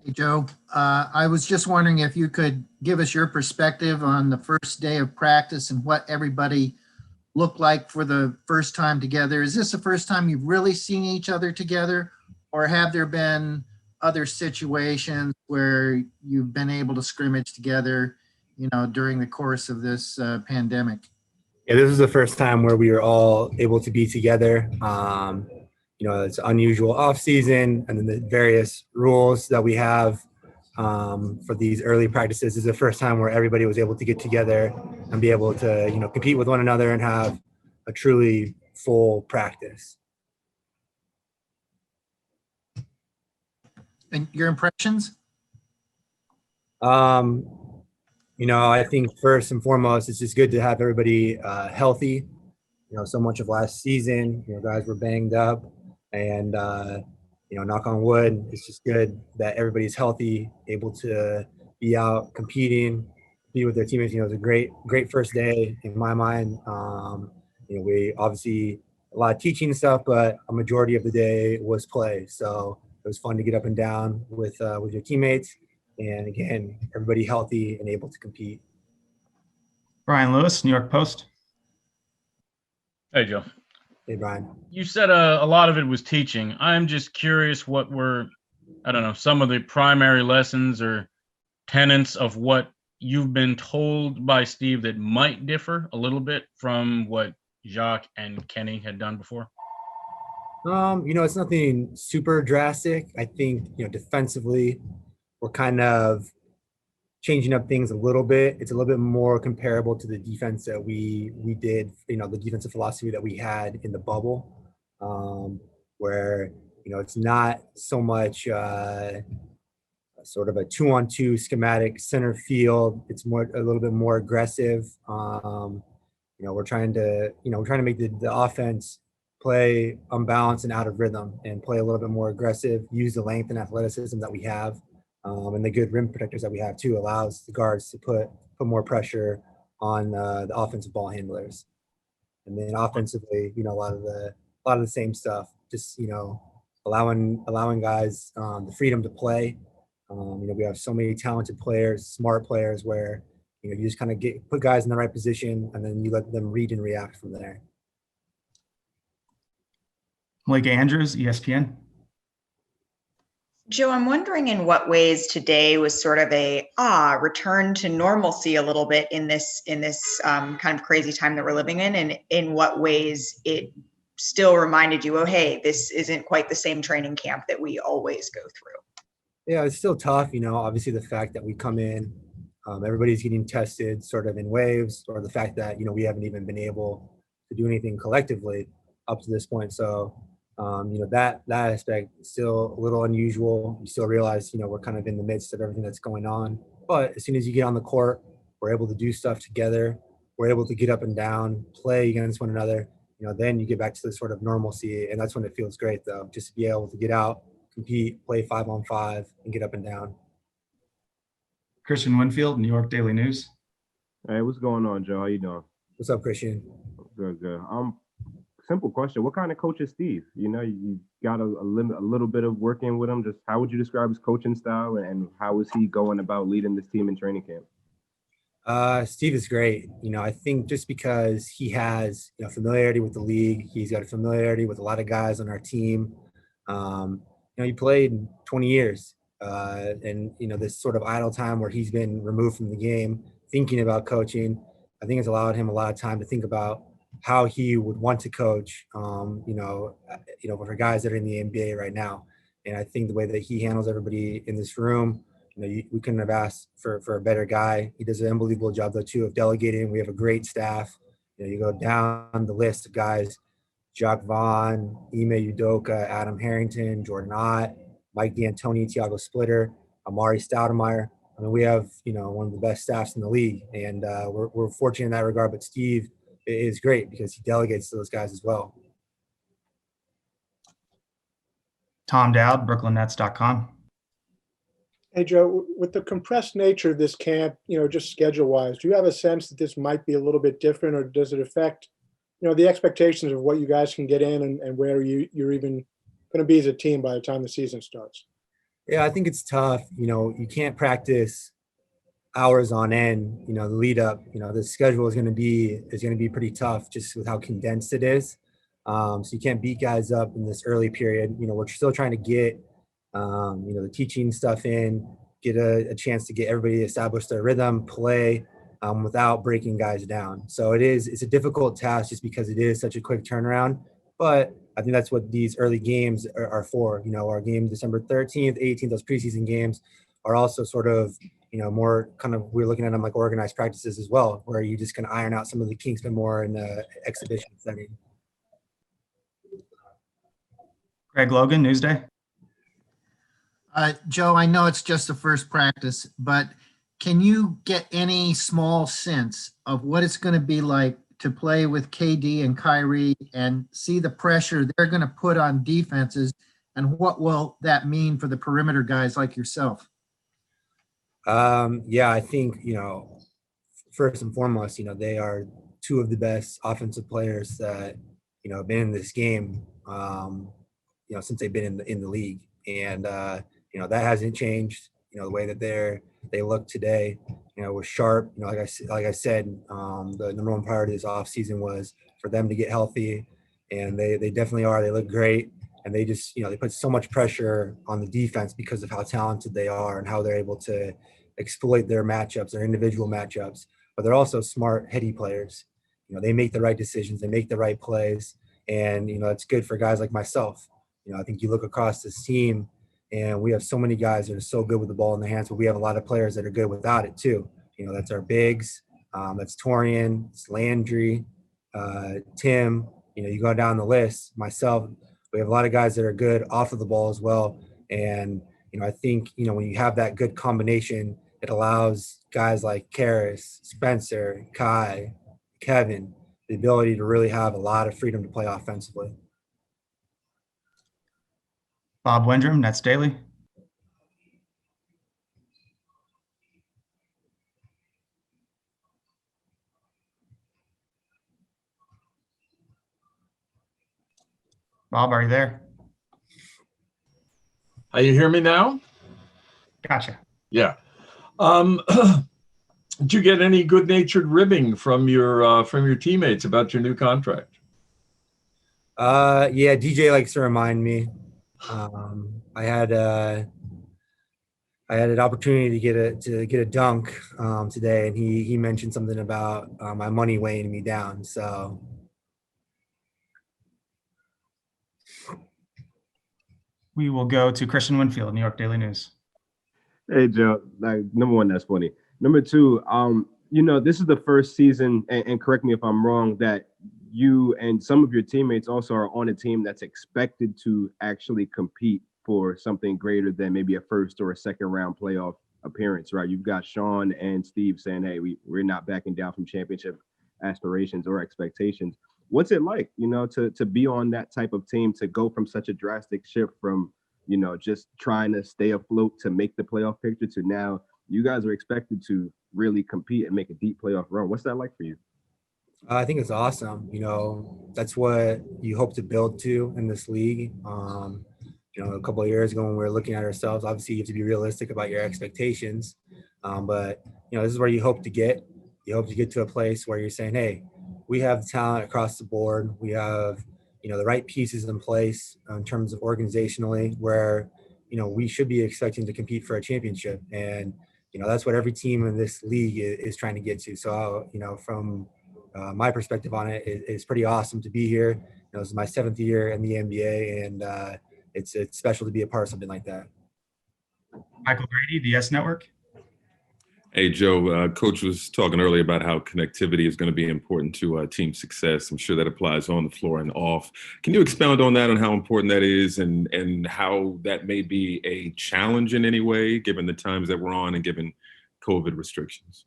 Hey, Joe, I was just wondering if you could give us your perspective on the first day of practice and what everybody looked like for the first time together. Is this the first time you've really seen each other together, or have there been other situations where you've been able to scrimmage together, during the course of this pandemic? Yeah, this is the first time where we were all able to be together. It's unusual off season, and then the various rules that we have for these early practices. This is the first time where everybody was able to get together and be able to, compete with one another and have a truly full practice. And your impressions? Um, I think first and foremost, it's just good to have everybody healthy. So much of last season, guys were banged up, and knock on wood, it's just good that everybody's healthy, able to be out competing, be with their teammates. It was a great first day in my mind. We obviously a lot of teaching stuff, but a majority of the day was play. So it was fun to get up and down with your teammates, and again, everybody healthy and able to compete. Brian Lewis, New York Post. Hey, Joe. Hey, Brian. You said a lot of it was teaching. I'm just curious what were, I don't know, some of the primary lessons or tenets of what you've been told by Steve that might differ a little bit from what Jacques and Kenny had done before? It's nothing super drastic. I think, defensively, we're kind of changing up things a little bit. It's a little bit more comparable to the defense that we did, the defensive philosophy that we had in the bubble, where, it's not so much sort of a 2-on-2 schematic center field. It's a little bit more aggressive. We're trying to make the offense play unbalanced and out of rhythm and play a little bit more aggressive, use the length and athleticism that we have. And the good rim protectors that we have too allows the guards to put more pressure on the offensive ball handlers. And then offensively, a lot of the same stuff. Just allowing guys the freedom to play. We have so many talented players, smart players, where you just kind of put guys in the right position, and then you let them read and react from there. Blake Andrews, ESPN. Joe, I'm wondering in what ways today was sort of a return to normalcy a little bit in this kind of crazy time that we're living in, and in what ways it still reminded you, oh, hey, this isn't quite the same training camp that we always go through. Yeah, it's still tough. Obviously the fact that we come in, everybody's getting tested sort of in waves, or the fact that, we haven't even been able to do anything collectively up to this point. So, that aspect is still a little unusual. You still realize, we're kind of in the midst of everything that's going on. But as soon as you get on the court, we're able to do stuff together. We're able to get up and down, play against one another. Then you get back to the sort of normalcy, and that's when it feels great, though, just to be able to get out, compete, play 5-on-5, and get up and down. Christian Winfield, New York Daily News. Hey, what's going on, Joe? How you doing? What's up, Christian? Good. Simple question. What kind of coach is Steve? You got a little bit of working with him. Just how would you describe his coaching style, and how is he going about leading this team in training camp? Steve is great. I think just because he has familiarity with the league, he's got a familiarity with a lot of guys on our team. He played 20 years, and this sort of idle time where he's been removed from the game, thinking about coaching, I think it's allowed him a lot of time to think about how he would want to coach, for guys that are in the NBA right now. And I think the way that he handles everybody in this room, we couldn't have asked for a better guy. He does an unbelievable job, though, too, of delegating. We have a great staff. You go down the list of guys: Jacques Vaughn, Ime Udoka, Adam Harrington, Jordan Ott, Mike D'Antoni, Thiago Splitter, Amari Stoudemire. I mean, we have, one of the best staffs in the league, and we're fortunate in that regard. But Steve is great because he delegates to those guys as well. Tom Dowd, BrooklynNets.com. Hey, Joe, with the compressed nature of this camp, just schedule-wise, do you have a sense that this might be a little bit different, or does it affect, the expectations of what you guys can get in and where you're even going to be as a team by the time the season starts? Yeah, I think it's tough. You can't practice hours on end. The lead up. The schedule is going to be pretty tough just with how condensed it is. So you can't beat guys up in this early period. We're still trying to get the teaching stuff in, get a chance to get everybody to establish their rhythm, play without breaking guys down. So it's a difficult task just because it is such a quick turnaround. But I think that's what these early games are for. Our game December 13th, 18th, those preseason games are also sort of, more kind of, we're looking at them like organized practices as well, where you just can iron out some of the kinks, but more in the exhibition setting. Greg Logan, Newsday. Joe, I know it's just the first practice, but can you get any small sense of what it's going to be like to play with KD and Kyrie and see the pressure they're going to put on defenses, and what will that mean for the perimeter guys like yourself? Yeah, I think, first and foremost, they are two of the best offensive players that, have been in this game, since they've been in the league. And, that hasn't changed, the way that they look today, was sharp. Like I said, the number one priority this offseason was for them to get healthy, and they definitely are. They look great. And they just, they put so much pressure on the defense because of how talented they are and how they're able to exploit their matchups, their individual matchups. But they're also smart, heady players. They make the right decisions, they make the right plays, and it's good for guys like myself. I think you look across this team, and we have so many guys that are so good with the ball in their hands, but we have a lot of players that are good without it too. That's our bigs. That's Torian, it's Landry, Tim. You go down the list. Myself. We have a lot of guys that are good off of the ball as well. And, I think, when you have that good combination, it allows guys like Karis, Spencer, Kai, Kevin, the ability to really have a lot of freedom to play offensively. Bob Windrum, Nets Daily. Bob, are you there? You hear me now? Gotcha. Yeah. Did you get any good-natured ribbing from your teammates about your new contract? Yeah, DJ likes to remind me. I had an opportunity to get a dunk today, and he mentioned something about my money weighing me down. So. We will go to Christian Winfield, New York Daily News. Hey Joe, number one, that's funny. Number two, this is the first season, and correct me if I'm wrong, that you and some of your teammates also are on a team that's expected to actually compete for something greater than maybe a first or a second round playoff appearance, right? You've got Sean and Steve saying, hey, we're not backing down from championship aspirations or expectations. What's it like, to be on that type of team, to go from such a drastic shift from, just trying to stay afloat to make the playoff picture to now you guys are expected to really compete and make a deep playoff run? What's that like for you? I think it's awesome. That's what you hope to build to in this league. A couple of years ago when we were looking at ourselves, obviously you have to be realistic about your expectations. But this is where you hope to get. You hope to get to a place where you're saying, hey, we have talent across the board. We have, the right pieces in place in terms of organizationally where, we should be expecting to compete for a championship. And, that's what every team in this league is trying to get to. So, from my perspective on it, it's pretty awesome to be here. This is my 7th year in the NBA, and it's special to be a part of something like that. Michael Grady, the S Network. Hey, Joe, Coach was talking earlier about how connectivity is going to be important to team success. I'm sure that applies on the floor and off. Can you expound on that, on how important that is, and how that may be a challenge in any way, given the times that we're on and given COVID restrictions?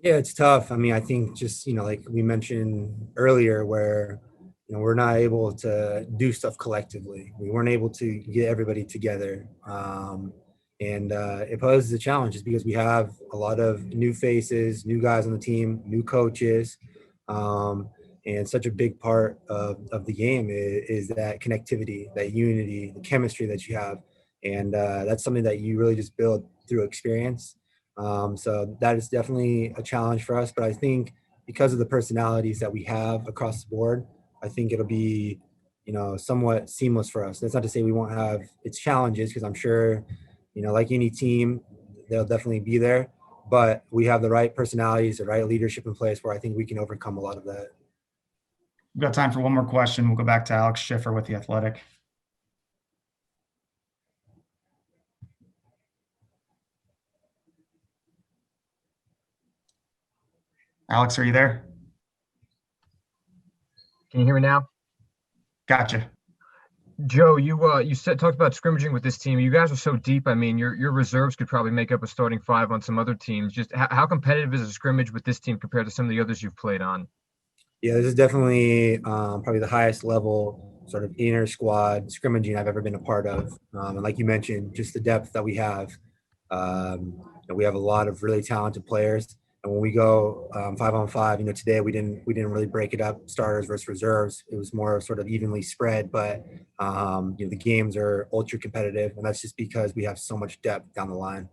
Yeah, it's tough. I mean, I think just, like we mentioned earlier, where, we're not able to do stuff collectively. We weren't able to get everybody together. And it poses a challenge just because we have a lot of new faces, new guys on the team, new coaches. And such a big part of the game is that connectivity, that unity, the chemistry that you have. And that's something that you really just build through experience. So that is definitely a challenge for us. But I think because of the personalities that we have across the board, I think it'll be, somewhat seamless for us. That's not to say we won't have its challenges, because I'm sure, like any team, they'll definitely be there. But we have the right personalities, the right leadership in place where I think we can overcome a lot of that. We've got time for one more question. We'll go back to Alex Schiffer with The Athletic. Alex, are you there? Can you hear me now? Gotcha. Joe, you talked about scrimmaging with this team. You guys are so deep. I mean, your reserves could probably make up a starting five on some other teams. Just how competitive is a scrimmage with this team compared to some of the others you've played on? Yeah, this is definitely probably the highest level sort of inner squad scrimmaging I've ever been a part of. And like you mentioned, just the depth that we have. We have a lot of really talented players. And when we go 5-on-5, today we didn't really break it up, starters versus reserves. It was more sort of evenly spread, but the games are ultra competitive, and that's just because we have so much depth down the line.